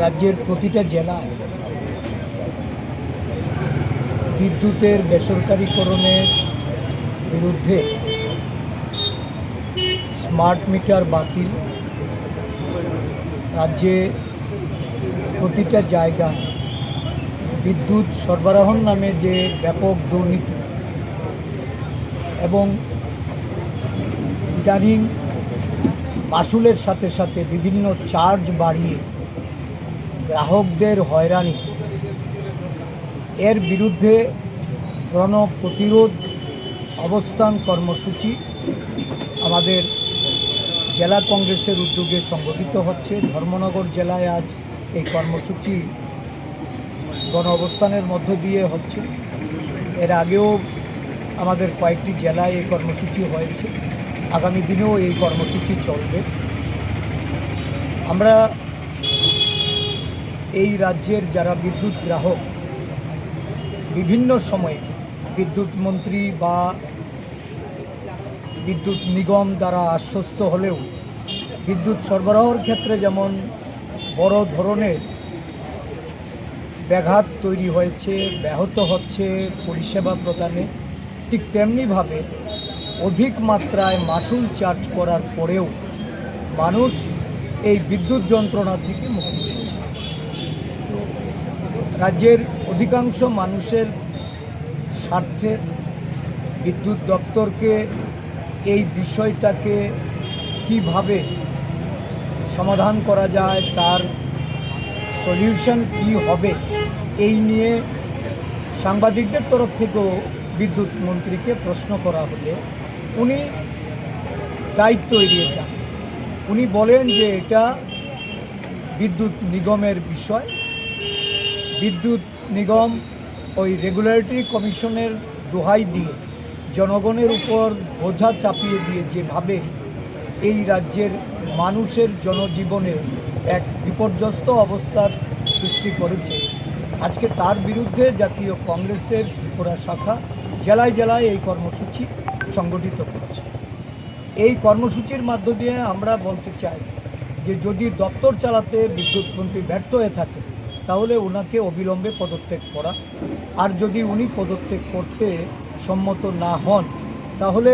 রাজ্যের প্রতিটা জেলায় বিদ্যুতের বেসরকারীকরণের বিরুদ্ধে স্মার্ট মিটার বাতিল, রাজ্যে প্রতিটা জায়গায় বিদ্যুৎ সরবরাহর নামে যে ব্যাপক দুর্নীতি এবং ইদানিং মাসুলের সাথে সাথে বিভিন্ন চার্জ বাড়িয়ে গ্রাহকদের হয়রানি, এর বিরুদ্ধে গণ প্রতিরোধ অবস্থান কর্মসূচি আমাদের জেলা কংগ্রেসের উদ্যোগে সংগঠিত হচ্ছে। ধর্মনগর জেলায় আজ এই কর্মসূচি গণ অবস্থানের মধ্য দিয়ে হচ্ছে। এর আগেও আমাদের কয়েকটি জেলায় এই কর্মসূচি হয়েছে, আগামী দিনেও এই কর্মসূচি চলবে। আমরা এই রাজ্যের যারা বিদ্যুৎ গ্রাহক, বিভিন্ন সময়ে বিদ্যুৎ মন্ত্রী বা বিদ্যুৎ নিগম দ্বারা আশ্বস্ত হলেও বিদ্যুৎ সরবরাহের ক্ষেত্রে যেমন বড় ধরনের ব্যাঘাত তৈরি হয়েছে, ব্যাহত হচ্ছে পরিষেবা প্রদানে, ঠিক তেমনিভাবে অধিক মাত্রায় মাসুল চার্জ করার পরেও মানুষ এই বিদ্যুৎ যন্ত্রণার দিকে মুক্তি পেয়েছে। রাজ্যের অধিকাংশ মানুষের স্বার্থে বিদ্যুৎ দপ্তরকে এই বিষয়টাকে কিভাবে সমাধান করা যায়, তার সলিউশন কি হবে, এই নিয়ে সাংবাদিকদের তরফ থেকেও বিদ্যুৎ মন্ত্রীকে প্রশ্ন করা হলে উনি দায়িত্ব এড়িয়ে যান। উনি বলেন যে এটা বিদ্যুৎ নিগমের বিষয়, বিদ্যুৎ নিগম ওই রেগুলেটরি কমিশনের দোহাই দিয়ে জনগণের উপর বোঝা চাপিয়ে দিয়ে যেভাবে এই রাজ্যের মানুষের জনজীবনে এক বিপর্যস্ত অবস্থার সৃষ্টি করেছে, আজকে তার বিরুদ্ধে জাতীয় কংগ্রেসের ত্রিপুরা শাখা জেলায় জেলায় এই কর্মসূচি সংগঠিত করছে। এই কর্মসূচির মধ্য দিয়ে আমরা বলতে চাই যে যদি দপ্তর চালাতে বিদ্যুৎ মন্ত্রী ব্যর্থ হয়ে থাকে তাহলে ওনাকে অবিলম্বে পদত্যাগ করা, আর যদি উনি পদত্যাগ করতে সম্মত না হন তাহলে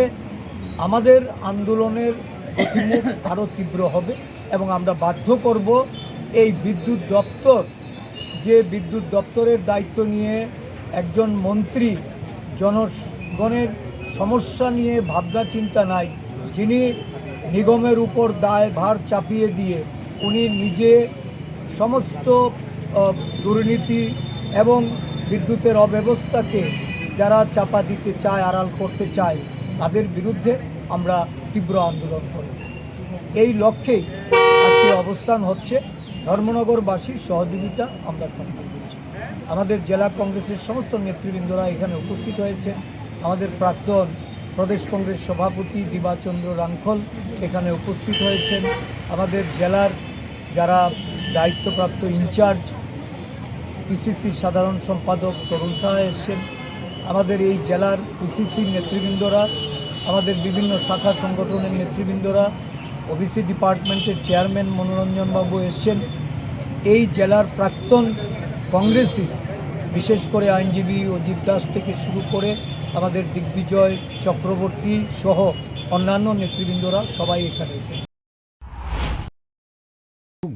আমাদের আন্দোলনের গতিমুখ আরও তীব্র হবে এবং আমরা বাধ্য করব এই বিদ্যুৎ দপ্তর, যে বিদ্যুৎ দপ্তরের দায়িত্ব নিয়ে একজন মন্ত্রী জনগণের সমস্যা নিয়ে ভাবনা চিন্তা নাই, যিনি নিগমের উপর দায়ভার চাপিয়ে দিয়ে উনি নিজে সমস্ত দুর্নীতি এবং বিদ্যুতের অব্যবস্থাকে যারা চাপা দিতে চায়, আড়াল করতে চায়, তাদের বিরুদ্ধে আমরা তীব্র আন্দোলন করি। এই লক্ষ্যেই আজকে অবস্থান হচ্ছে। ধর্মনগরবাসীর সহযোগিতা আমরা কামনা করছি। আমাদের জেলা কংগ্রেসের সমস্ত নেতৃবৃন্দরা এখানে উপস্থিত হয়েছে। আমাদের প্রাক্তন প্রদেশ কংগ্রেস সভাপতি দিবাচন্দ্র রাংখল এখানে উপস্থিত হয়েছেন। আমাদের জেলার যারা দায়িত্বপ্রাপ্ত ইনচার্জ, পিসিসি সাধারণ সম্পাদক তরুণ সাহা এসছেন। আমাদের এই জেলার পিসিসির নেতৃবৃন্দরা, আমাদের বিভিন্ন শাখা সংগঠনের নেতৃবৃন্দরা, ওবিসি ডিপার্টমেন্টের চেয়ারম্যান মনোরঞ্জনবাবু এসছেন। এই জেলার প্রাক্তন কংগ্রেসী, বিশেষ করে আইনজীবী অজিত দাস থেকে শুরু করে আমাদের দিগ্বিজয় চক্রবর্তী সহ অন্যান্য নেতৃবৃন্দরা সবাই এখানে।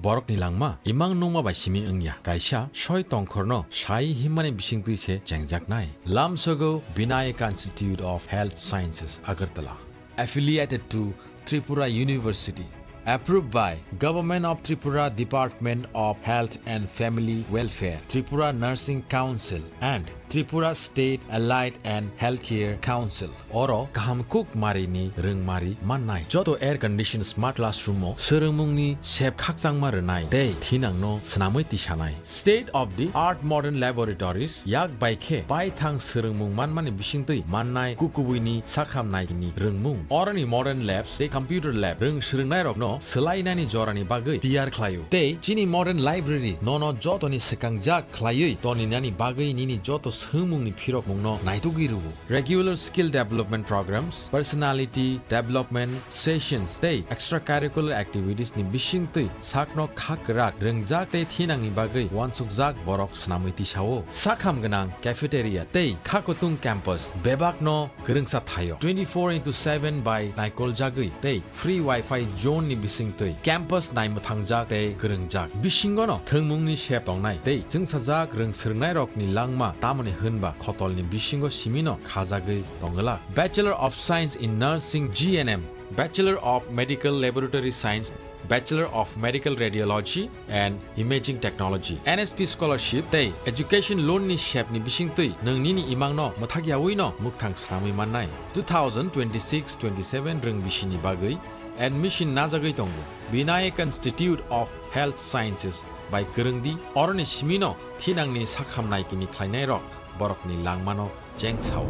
borok ni langma imang nongma bai simi engya kaisa soi tongkhorno sai himani bisingtui se chengjaknai lamsogo Vinayaka Institute of Health Sciences Agartala, affiliated to Tripura University, approved by Government of Tripura Department of Health and Family Welfare, Tripura Nursing Council and Tripura State Allied and Healthcare Council. Oro kahamkuk marini rungmari mannai joto air conditioned smart classroom mo serungmungni sep khakjangma rwnai tei thinangno swnamui tisanai state of the art modern laboratories yak baikhe baithang serungmung manmani bisingtui mannai kukubuini sakhamnai ni rungmung oroni modern labs tei computer lab rung srungnai rokno selainani jorani bagai tiar khlayo tei chini modern library nono jotoni sekangjak khlayoi toni nani bagai nini joto sumungni phirok mungno naitugiru regular skill development programs personality development sessions tei extracurricular activities ni bisingtui sakno khakrak rengjak tei thinangni bagai wansukjak borok snamui tisao sakham ganang cafeteria tei khakotung campus bebakno gerengsa thayo 24/7 by naikol jagui tei free wifi zone ni bisingtui campus naimuthangjak tei gerengjak bisingono thengmungni shep tongnai tei jungsajak rengsirnai rokni langma tamoni hunba khotolni bisingo simino khajagui tongala Bachelor of Science in Nursing GNM Bachelor of Medical Laboratory Science Bachelor of Medical Radiology and Imaging Technology NSP Scholarship tei Education Loan ni shep ni bisingtui nongni ni imangno mothagyawui no mukthang snamui mannai 2026-27 rong bisini bagui admission najagui tongo Vinayak Institute of Health Sciences by Gerengdi oroni simino thinangni sakhamnai kini khlainai rok borokni langmano jengchao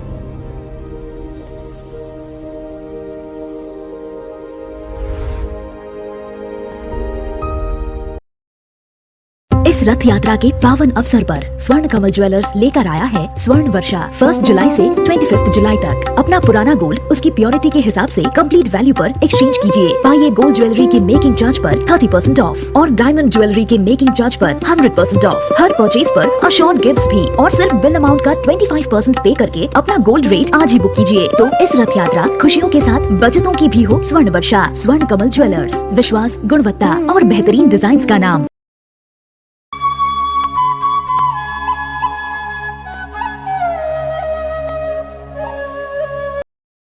इस रथ यात्रा के पावन अवसर पर स्वर्ण कमल jewellers लेकर आया है स्वर्ण वर्षा 1 जुलाई से 25 जुलाई तक। अपना पुराना गोल्ड उसकी प्योरिटी के हिसाब से कंप्लीट वैल्यू पर एक्सचेंज कीजिए। पाइए गोल्ड ज्वेलरी के मेकिंग चार्ज पर 30% ऑफ और डायमंड ज्वेलरी के मेकिंग चार्ज पर 100% ऑफ। हर परचेज पर अश्योर्ड गिफ्ट्स भी और सिर्फ बिल अमाउंट का 25% पे करके अपना गोल्ड रेट आज ही बुक कीजिए। तो इस रथ यात्रा खुशियों के साथ बचतों की भी हो। स्वर्ण वर्षा स्वर्ण कमल ज्वेलर्स, विश्वास, गुणवत्ता और बेहतरीन डिजाइन का नाम।